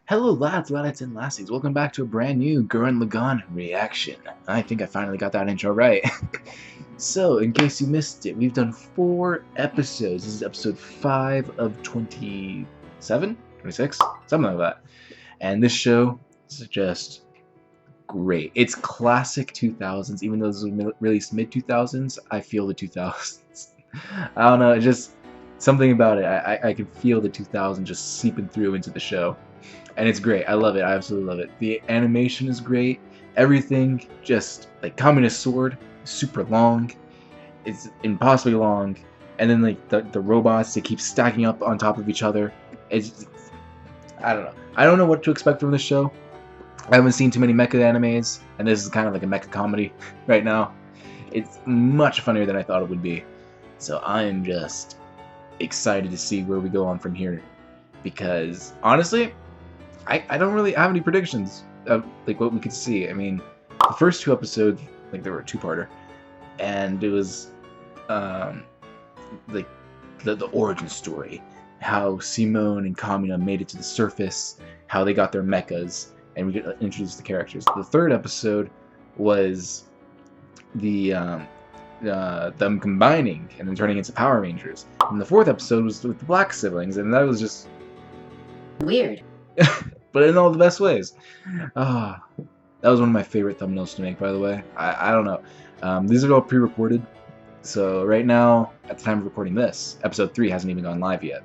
Hello lads, laddites, and lassies. Welcome back to a brand new Gurren Lagann reaction. I think I finally got that intro right. So, in case you missed it, we've done 4 episodes. This is episode 5 of 27? 26? Something like that. And this show is just great. It's classic 2000s, even though this was released mid-2000s, I feel the 2000s. I don't know, it's just something about it. I can feel the 2000s just seeping through into the show. And it's great. I love it. I absolutely love it. The animation is great. Everything, just like Communist Sword, super long. It's impossibly long. And then like the robots, they keep stacking up on top of each other. I don't know. I don't know what to expect from this show. I haven't seen too many mecha animes, and this is kind of like a mecha comedy right now. It's much funnier than I thought it would be. So I'm just excited to see where we go on from here. Because honestly, I don't really have any predictions of like what we could see. I mean, the first 2 episodes, like they were a 2-parter, and it was like the origin story, how Simone and Kamina made it to the surface, how they got their mechas, and we could introduce the characters. The 3rd episode was them combining and then turning into Power Rangers, and the 4th episode was with the Black siblings, and that was just weird. But in all the best ways. That was one of my favorite thumbnails to make, by the way. I don't know. These are all pre-recorded. So right now, at the time of recording this, episode 3 hasn't even gone live yet.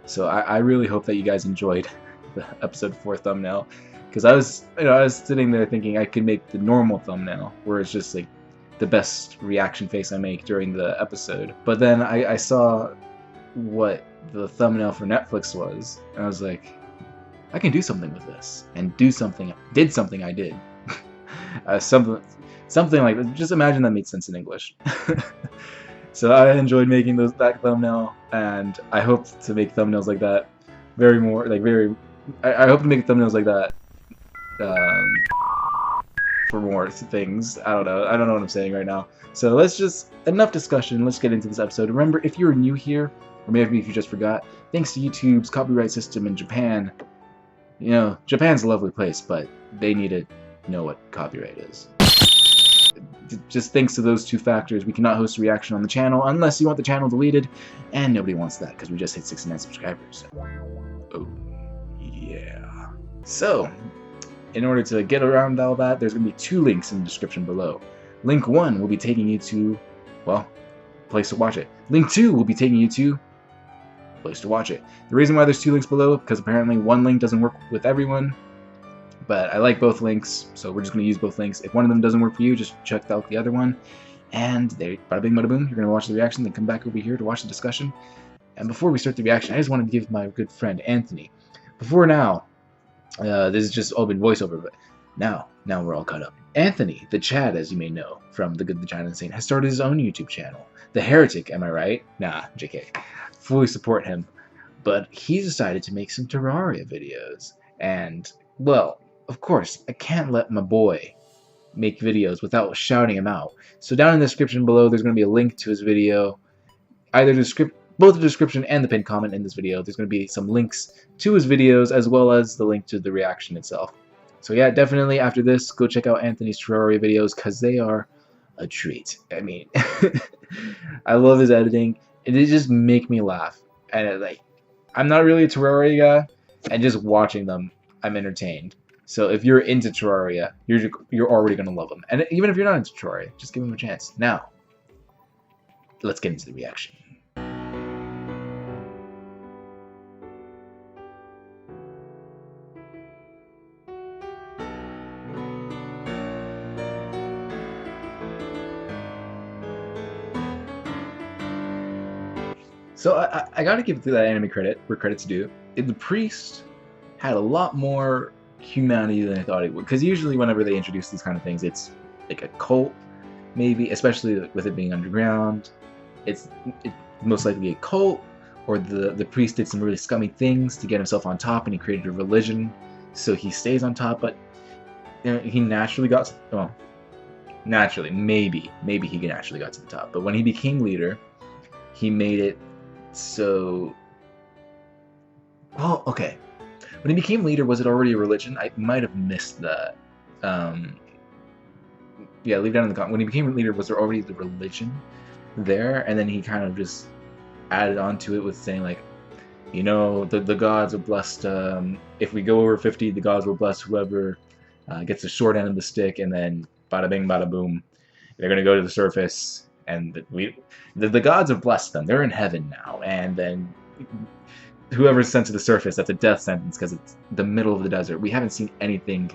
So I really hope that you guys enjoyed the episode 4 thumbnail. Because I was sitting there thinking I could make the normal thumbnail, where it's just like the best reaction face I make during the episode. But then I saw what the thumbnail for Netflix was, and I was like, I can do something with this, and did something I did. Something like, just imagine that made sense in English. So I enjoyed making that thumbnail, and I hope to make thumbnails like that I hope to make thumbnails like that for more things. I don't know what I'm saying right now. So enough discussion, let's get into this episode. Remember, if you're new here, or maybe if you just forgot, thanks to YouTube's copyright system in Japan, you know, Japan's a lovely place, but they need to know what copyright is. Just thanks to those 2 factors, we cannot host a reaction on the channel unless you want the channel deleted, and nobody wants that because we just hit 69 subscribers. Oh, yeah. So, in order to get around all that, there's going to be 2 links in the description below. Link 1 will be taking you to, well, place to watch it. Link 2 will be taking you to place to watch it. The reason why there's 2 links below, because apparently one link doesn't work with everyone, but I like both links, so we're just going to use both links. If one of them doesn't work for you, just check out the other one, and there, bada bing bada boom, you're going to watch the reaction, then come back over here to watch the discussion. And before we start the reaction, I just wanted to give my good friend Anthony, before now, this has just all been voiceover, but now we're all caught up. Anthony, the Chad, as you may know from The Good, the Chad, and the Saint, has started his own YouTube channel. The Heretic, am I right? Nah, JK. Fully support him. But he decided to make some Terraria videos. And, well, of course, I can't let my boy make videos without shouting him out. So down in the description below, there's going to be a link to his video. Both the description and the pinned comment in this video, there's going to be some links to his videos, as well as the link to the reaction itself. So yeah, definitely after this, go check out Anthony's Terraria videos, because they are a treat. I mean, I love his editing. It just make me laugh. And I'm not really a Terraria guy, and just watching them, I'm entertained. So if you're into Terraria, you're already gonna love them. And even if you're not into Terraria, just give them a chance. Now, let's get into the reaction. So I gotta give that anime credit where credit's due. The priest had a lot more humanity than I thought it would, because usually whenever they introduce these kind of things, it's like a cult, maybe, especially with it being underground. It's most likely a cult, or the priest did some really scummy things to get himself on top, and he created a religion, so he stays on top. But you know, he naturally got, well, naturally, maybe he naturally got to the top. But when he became leader, he made it so Oh, okay. When he became leader, was it already a religion? I might have missed that. Um, yeah, leave down in the comment. When he became leader, was there already the religion there? And then he kind of just added on to it with saying, like, you know, the gods are blessed. If we go over 50, the gods will bless whoever gets the short end of the stick, and then bada bing, bada boom. They're going to go to the surface, and the gods have blessed them. They're in heaven now, and then whoever's sent to the surface, that's a death sentence because it's the middle of the desert. We haven't seen anything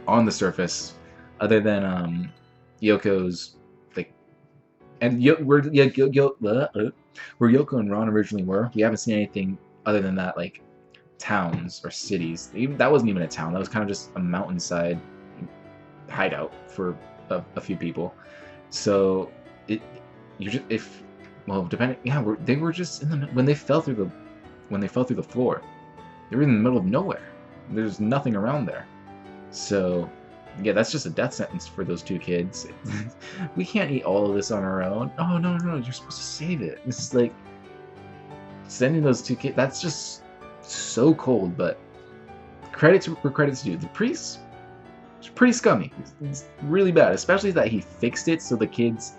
on the surface other than Yoko's, like, and where Yoko and Ron originally were. We haven't seen anything other than that, like, towns or cities. That wasn't even a town. That was kind of just a mountainside hideout for a few people. So depending, yeah, they were just in the when they fell through the floor, they were in the middle of nowhere. There's nothing around there. So yeah, that's just a death sentence for those two kids. We can't eat all of this on our own. Oh no, you're supposed to save it. This is like sending those two kids. That's just so cold. But credits where credits due. The priest, it's pretty scummy. It's really bad, especially that he fixed it so the kids,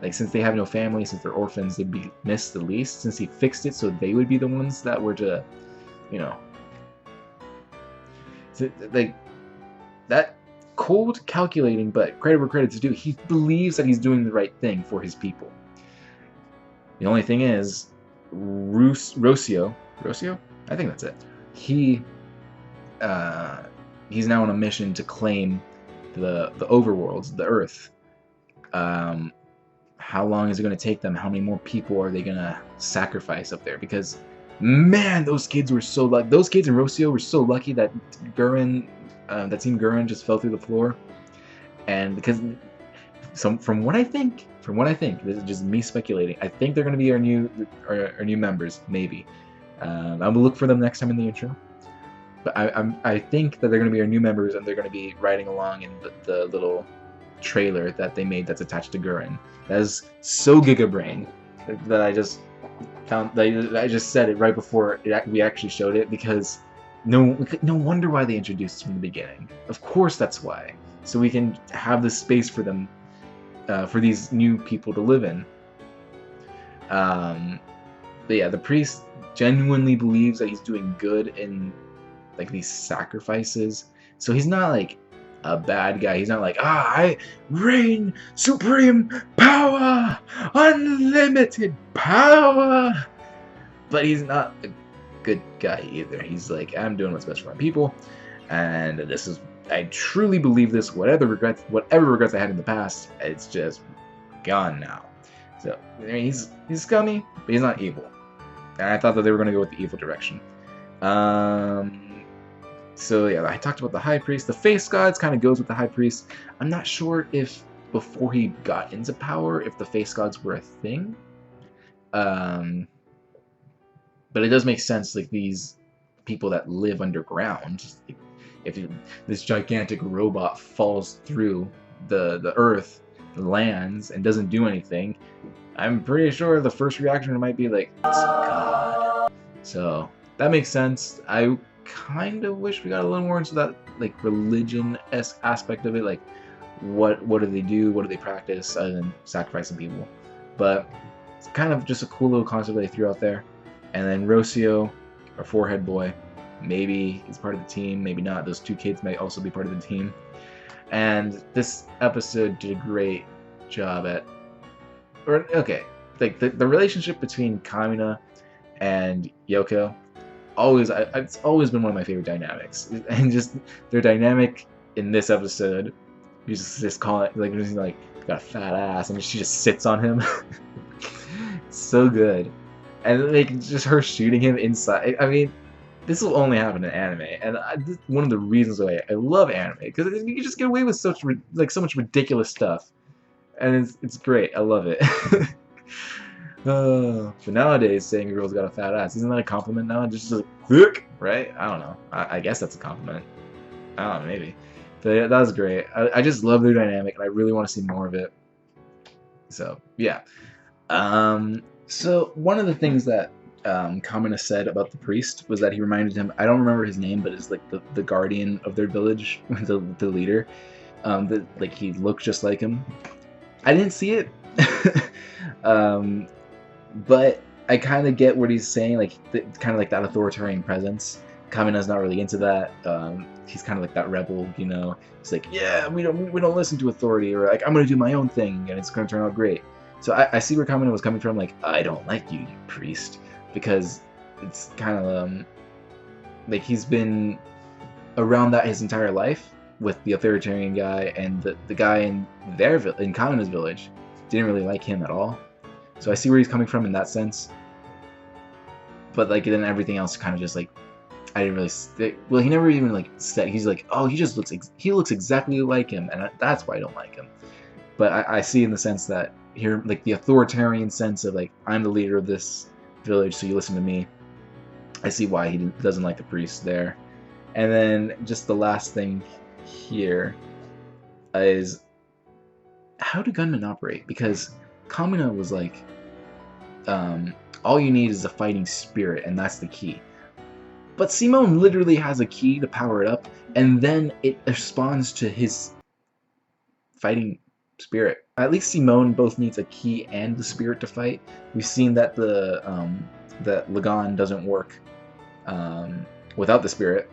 like, since they have no family, since they're orphans, they'd be missed the least. Since he fixed it so they would be the ones that were to, you know, like, that cold calculating, but credit where credit's due. He believes that he's doing the right thing for his people. The only thing is, Rocio, I think that's it. He's now on a mission to claim the overworlds, the Earth. How long is it going to take them? How many more people are they going to sacrifice up there? Because, man, those kids were so lucky. Those kids in Rocio were so lucky that that Team Gurren just fell through the floor. And because, from what I think, this is just me speculating, I think they're going to be our new members, maybe. I'm going to look for them next time in the intro. But I think that they're going to be our new members, and they're going to be riding along in the little trailer that they made that's attached to Gurren. That is so Giga Brain that I just found. I just said it right before we actually showed it, because no wonder why they introduced it from the beginning. Of course, that's why. So we can have this space for them, for these new people to live in. But yeah, the priest genuinely believes that he's doing good in, like, these sacrifices. So he's not like a bad guy. He's not like, I reign supreme power, unlimited power. But he's not a good guy either. He's like, I'm doing what's best for my people, and I truly believe this. Whatever regrets I had in the past, it's just gone now. So I mean, he's scummy, but he's not evil. And I thought that they were going to go with the evil direction. So yeah, I talked about the High Priest. The Face Gods kind of goes with the High Priest. I'm not sure if before he got into power, if the Face Gods were a thing. But it does make sense, like, these people that live underground. If this gigantic robot falls through the earth, lands, and doesn't do anything, I'm pretty sure the first reaction might be like, it's God. So that makes sense. I kind of wish we got a little more into that, like, religion-esque aspect of it, like what do they do, what do they practice other than sacrificing people. But it's kind of just a cool little concept they threw out there. And then Rocio, our forehead boy, maybe he's part of the team, maybe not. Those two kids might also be part of the team. And this episode did a great job at, like, the relationship between Kamina and Yoko. It's always been one of my favorite dynamics, and just their dynamic in this episode. You just call it, like, got a fat ass, and she just sits on him. So good, and, like, just her shooting him inside. I mean, this will only happen in anime, and this is one of the reasons why I love anime, because you can just get away with so much ridiculous stuff, and it's great. I love it. But nowadays, saying a girl's got a fat ass, isn't that a compliment now? Just like, thick, right? I don't know. I guess that's a compliment. I don't know, maybe. But yeah, that was great. I just love their dynamic, and I really want to see more of it. So, yeah. So, one of the things that Kamina said about the priest was that he reminded him, I don't remember his name, but it's like the guardian of their village, the leader. Like he looked just like him. I didn't see it, but I kind of get what he's saying. Like kind of like that authoritarian presence. Kamina's not really into that. He's kind of like that rebel, you know. He's like, yeah, we don't listen to authority, or like I'm gonna do my own thing, and it's gonna turn out great. So I see where Kamina was coming from. Like, I don't like you, you priest, because it's kind of like he's been around that his entire life with the authoritarian guy, and the guy in Kamina's village didn't really like him at all. So I see where he's coming from in that sense. But like then everything else kind of just like I didn't really. Well, he never even like said. He's like, oh, he just looks exactly like him, and that's why I don't like him. But I see in the sense that here, like the authoritarian sense of like I'm the leader of this village, so you listen to me. I see why he doesn't like the priest there. And then just the last thing here is how do gunmen operate? Because Kamina was like, all you need is a fighting spirit, and that's the key. But Simone literally has a key to power it up, and then it responds to his fighting spirit. At least Simone both needs a key and the spirit to fight. We've seen that that Lagan doesn't work without the spirit.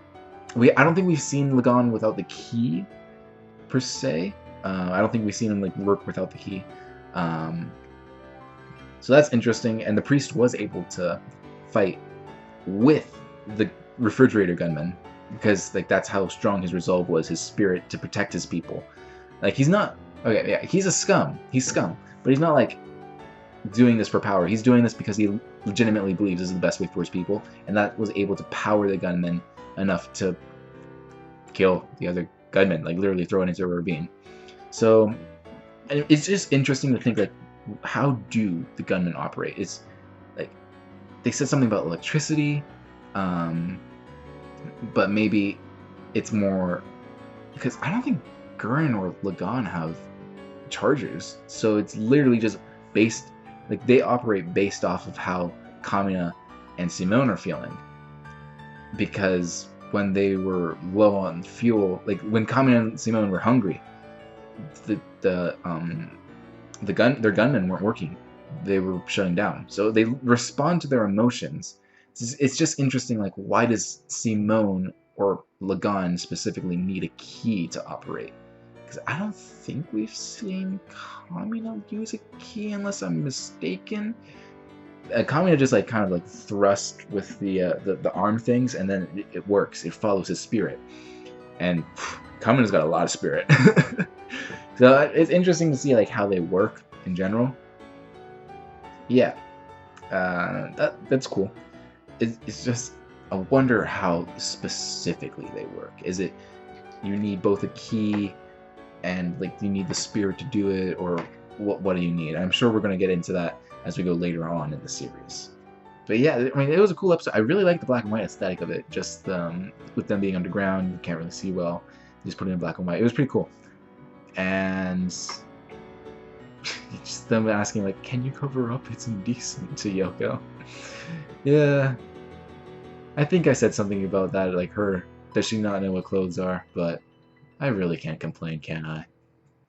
I don't think we've seen Lagan without the key per se. I don't think we've seen him like work without the key. So that's interesting. And the priest was able to fight with the refrigerator gunman because like that's how strong his resolve was, his spirit to protect his people. Like he's not okay, yeah, he's a scum. He's scum, but he's not like doing this for power. He's doing this because he legitimately believes this is the best way for his people, and that was able to power the gunman enough to kill the other gunman, like literally throw it into a ravine. So and it's just interesting to think like how do the gunmen operate? It's like they said something about electricity, but maybe it's more because I don't think Gurren or Lagan have chargers, so it's literally just based like they operate based off of how Kamina and Simone are feeling. Because when they were low on fuel, like when Kamina and Simone were hungry, their gunmen weren't working. They were shutting down. So they respond to their emotions. It's just interesting, like why does Simone or Lagan specifically need a key to operate? Because I don't think we've seen Kamina use a key unless I'm mistaken. Kamina just like kind of like thrust with the arm things, and then it works. It follows his spirit, and Kamina's got a lot of spirit. So it's interesting to see like how they work in general. Yeah, that's cool. It's just I wonder how specifically they work. Is it you need both a key and like you need the spirit to do it, or what do you need? I'm sure we're gonna get into that as we go later on in the series. But yeah, I mean, it was a cool episode. I really like the black and white aesthetic of it. Just with them being underground, you can't really see well. Just put it in black and white. It was pretty cool. And just them asking like, "Can you cover up? It's indecent," to Yoko. Yeah, I think I said something about that, like her. Does she not know what clothes are? But I really can't complain, can I?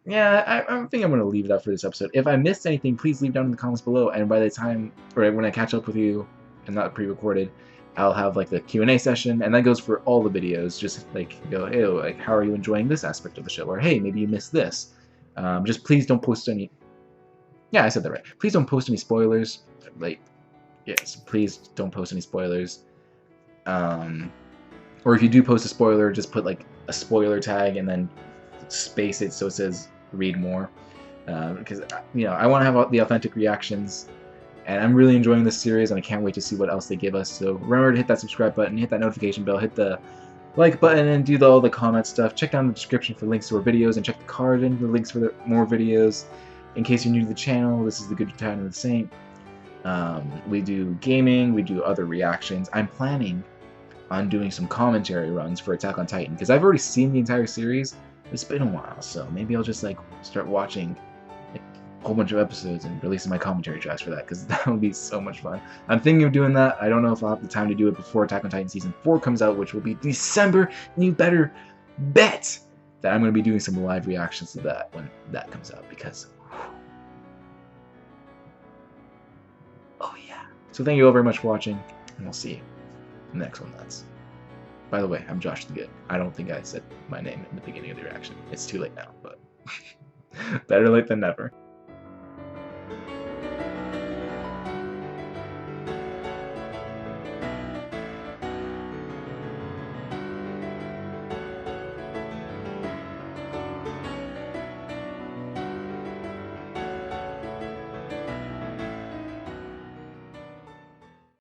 Yeah, I think I'm going to leave it up for this episode. If I missed anything, please leave down in the comments below, and by the time, or when I catch up with you, and not pre-recorded, I'll have like the Q&A session, and that goes for all the videos. Just like go, hey, like how are you enjoying this aspect of the show, or hey, maybe you missed this. Just please don't post any. Yeah, I said that right. Please don't post any spoilers. Like, yes, please don't post any spoilers. Or if you do post a spoiler, just put like a spoiler tag and then space it so it says read more, because you know I want to have the authentic reactions, and I'm really enjoying this series and I can't wait to see what else they give us. So remember to hit that subscribe button, hit that notification bell, hit the like button, and do all the comment stuff. Check down the description for links to our videos, and check the card and the links for more videos. In case you're new to the channel, this is the Good Time of the Saint. We do gaming, we do other reactions. I'm planning on doing some commentary runs for Attack on Titan because I've already seen the entire series. It's been a while, so maybe I'll just like start watching like whole bunch of episodes and releasing my commentary tracks for that, because that would be so much fun. I'm thinking of doing that. I don't know if I'll have the time to do it before Attack on Titan Season 4 comes out, which will be December, and you better bet that I'm going to be doing some live reactions to that when that comes out, because oh yeah. So thank you all very much for watching, and we'll see you in the next one. By the way, I'm Josh the Good. I don't think I said my name in the beginning of the reaction. It's too late now, but better late than never.